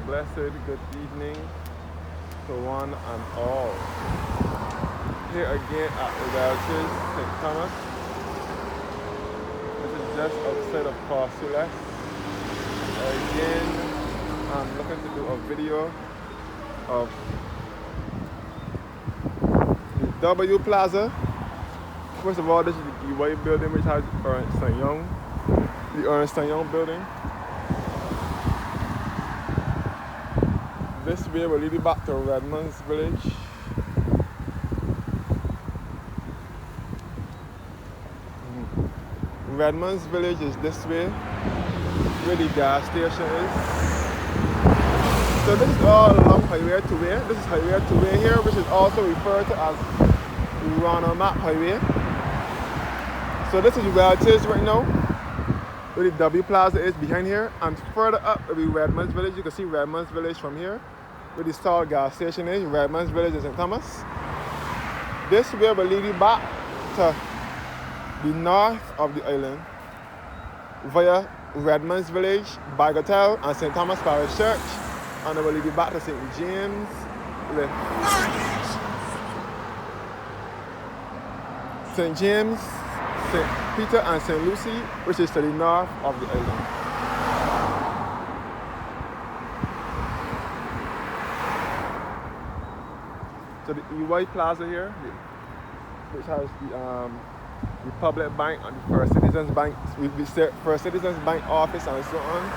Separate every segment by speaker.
Speaker 1: blessed good evening to one and all. Here again at the Welches, St. Thomas. This is just outside of Welches. Again, I'm looking to do a video of the W Plaza. First of all, this is the white building which has Ernst & Young, the Ernst & Young building. This way will lead you back to Redmond's village. Redmond's village is this way, where the gas station is. So this is all along Highway 2A. This is Highway 2A here, which is also referred to as the Ronald Map Highway. So this is Welches right now, where the W Plaza is behind here, and further up will be Redmond's village. You can see Redmond's village from here, where the Salt gas station is. Redmond's village is in Thomas. This way will lead you back to the north of the island via Redmond's village, Bagatelle, and St. Thomas Parish Church, and it will lead you back to St. James Lift. St. James, St. Peter, and St. Lucy, which is to the north of the island. So the EY Plaza here, which has the Public Bank and the First Citizens Bank, First Citizens Bank office and so on.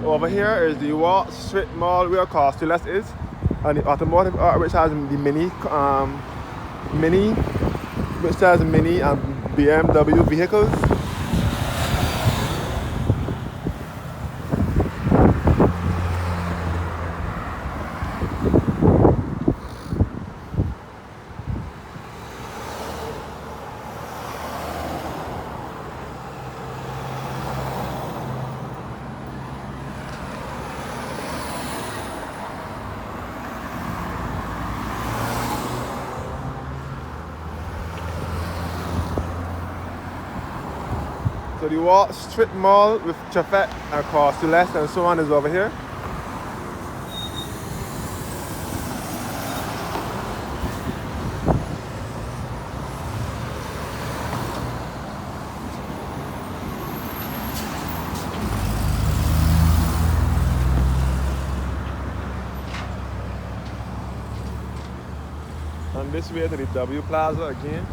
Speaker 1: Over here is the Wall Street Mall where Welches is, and the automotive art which has the Mini which has Mini and BMW vehicles. So the Wall Street Mall with Chafet and Welches and so on is over here. And this way to the W Plaza again.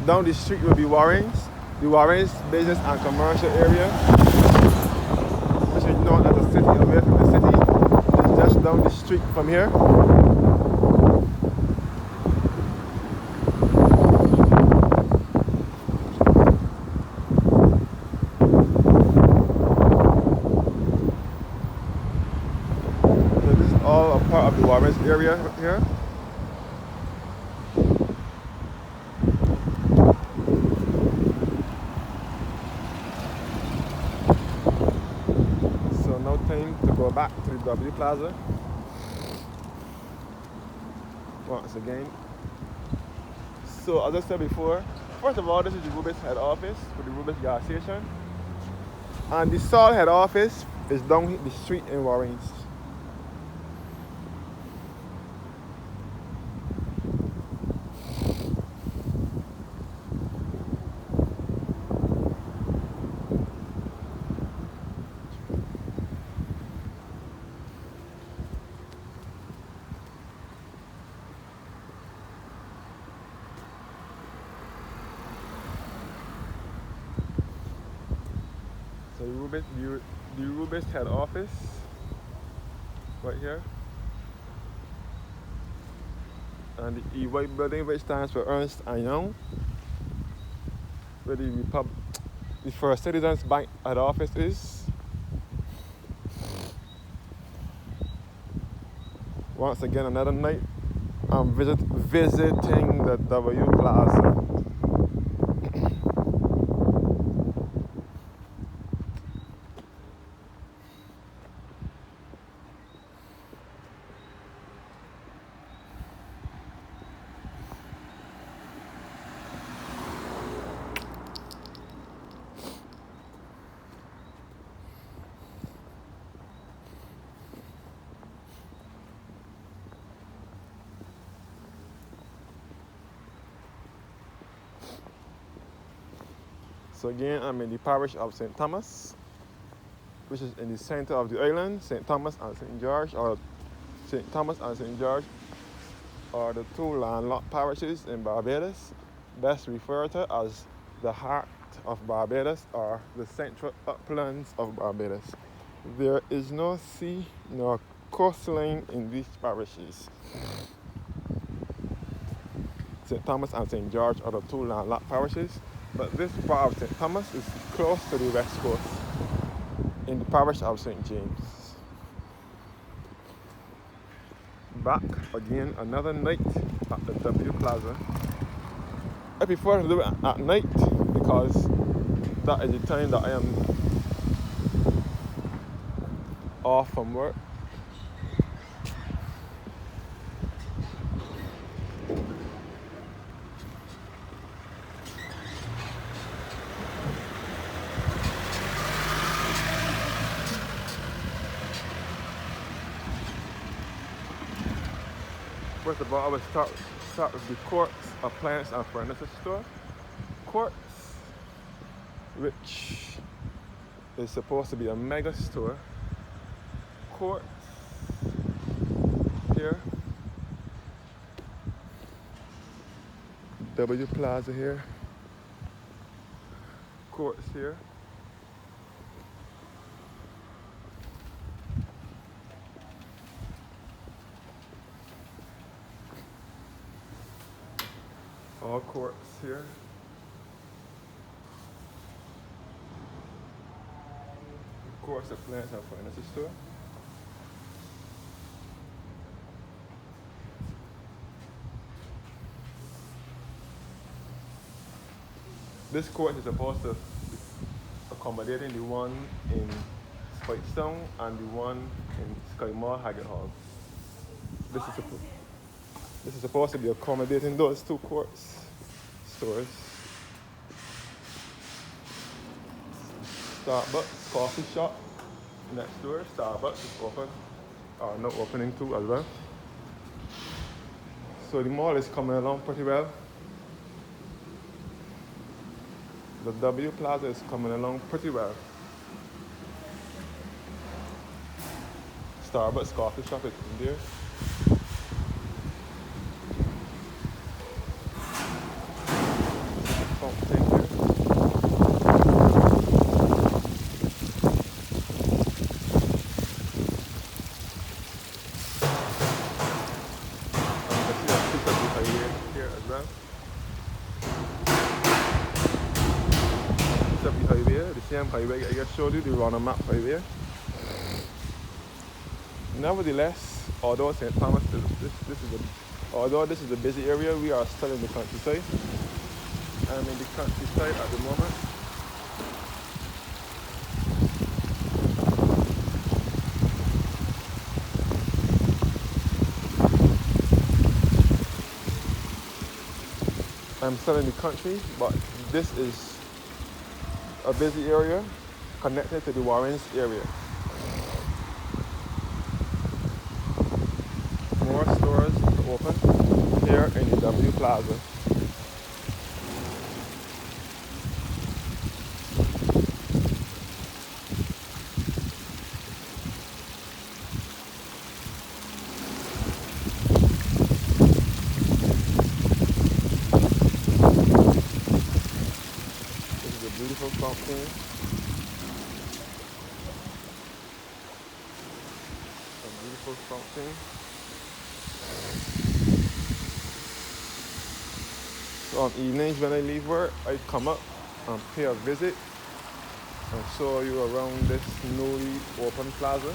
Speaker 1: Down the street will be Warren's, the Warren's business and commercial area, which is known as the city, away from the city. It's just down the street from here. So this is all a part of the Warren's area here. No time to go back to the W Plaza once again. So as I said before, first of all, this is the Rubis head office for the Rubis gas station, and the Salt head office is down the street in Warren's. So the Rubis head office right here, and the EY building, which stands for Ernst & Young, where the First Citizens Bank head office is. Once again, another night, I'm visiting the W Plaza. So again, I'm in the parish of St. Thomas, which is in the center of the island. St. Thomas and St. George, or St. Thomas and St. George are the two landlocked parishes in Barbados, best referred to as the heart of Barbados or the central uplands of Barbados. There is no sea nor coastline in these parishes. St. Thomas and St. George are the two landlocked parishes, but this part of St. Thomas is close to the west coast in the parish of St. James. Back again another night at the W Plaza. I prefer to do it at night because that is the time that I am off from work. First of all, I will start with the Quartz Appliance and Furniture Store. Quartz, which is supposed to be a mega store. Quartz here. W Plaza here. Quartz here. All Quartz here. Quartz Appliance and Furniture Store. This court is supposed to accommodate the one in Spikestown and the one in Sky Mall, Haggard Hall. This is supposed to be accommodating those two Quartz stores. Starbucks coffee shop next door. Starbucks is open, or not opening too as well. So the mall is coming along pretty well. The W Plaza is coming along pretty well. Starbucks coffee shop is in there. Fountain here. Here as well. Highway, the same highway I just showed you, the runner map highway. Nevertheless, although St. Thomas although this is a busy area, we are still in the countryside. I'm in the countryside at the moment. I'm still in the country, but this is a busy area connected to the Warrens area. More stores open here in the W Plaza. Beautiful fountain. A beautiful fountain. So on evenings when I leave work, I come up and pay a visit and show you around this newly open plaza.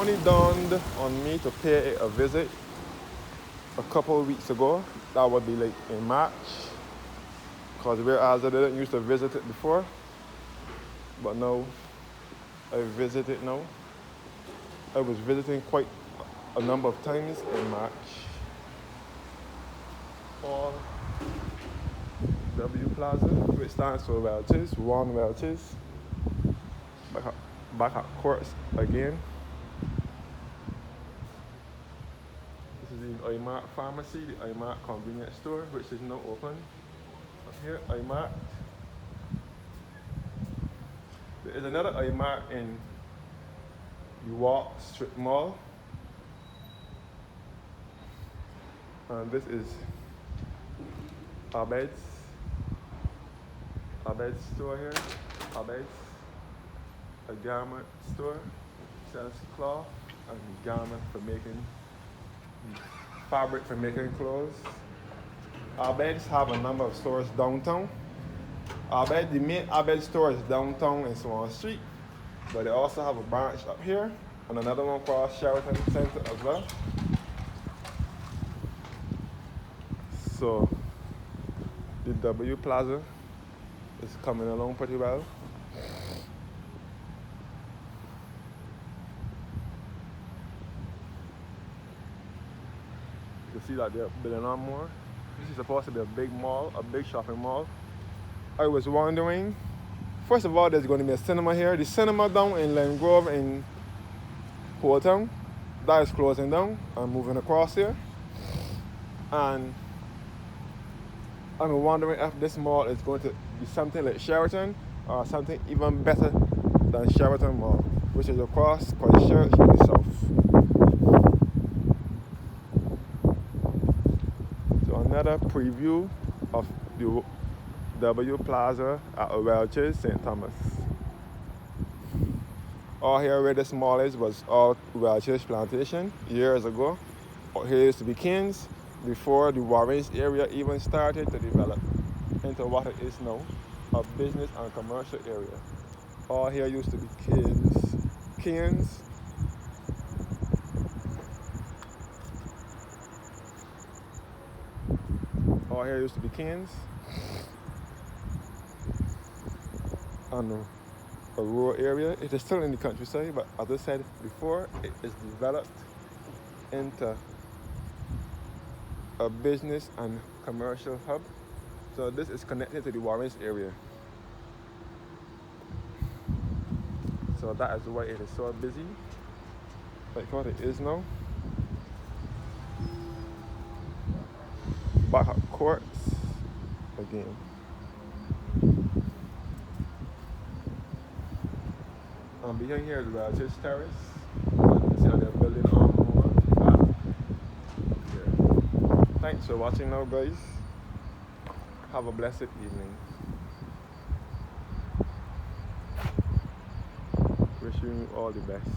Speaker 1: only dawned on me to pay it a visit a couple of weeks ago. That would be like in March, because whereas I didn't used to visit it before, but now I visit it now. I was visiting quite a number of times in March. All W Plaza, which stands for Welches, one Welches. Back at courts again. This is the iMart pharmacy, the iMart convenience store, which is now open. Up here, iMart. There is another iMart in the Walk Strip Mall. And this is Abed's store here. Abed's, a garment store, sells cloth and garment for making fabric for making clothes. Abed's have a number of stores downtown. The main Abed store is downtown in Swan Street, but they also have a branch up here and another one across Sheraton Center as well. So the W Plaza is coming along pretty well. You can see that they're building on more. This is supposed to be a big mall, a big shopping mall. I was wondering, first of all, there's going to be a cinema here. The cinema down in Lime Grove in Town, that is closing down. I'm moving across here. And I'm wondering if this mall is going to be something like Sheraton or something even better than Sheraton Mall, which is across Christ Church in the south. So another preview of the W Plaza at Welches, St. Thomas. All here where this mall is was all Welches plantation years ago. Here used to be Kings before the Warrens area even started to develop into what it is now, a business and commercial area. All here used to be Kings. All here used to be Kings. And a rural area. It is still in the countryside, but as I said before, it is developed into a business and commercial hub. So this is connected to the Warrens area. So that is why it is so busy, like what it is now. Back at courts again. And behind here is Welches Terrace. You see how they're building on more. Here. Thanks for watching now, guys. Have a blessed evening. Wishing you all the best.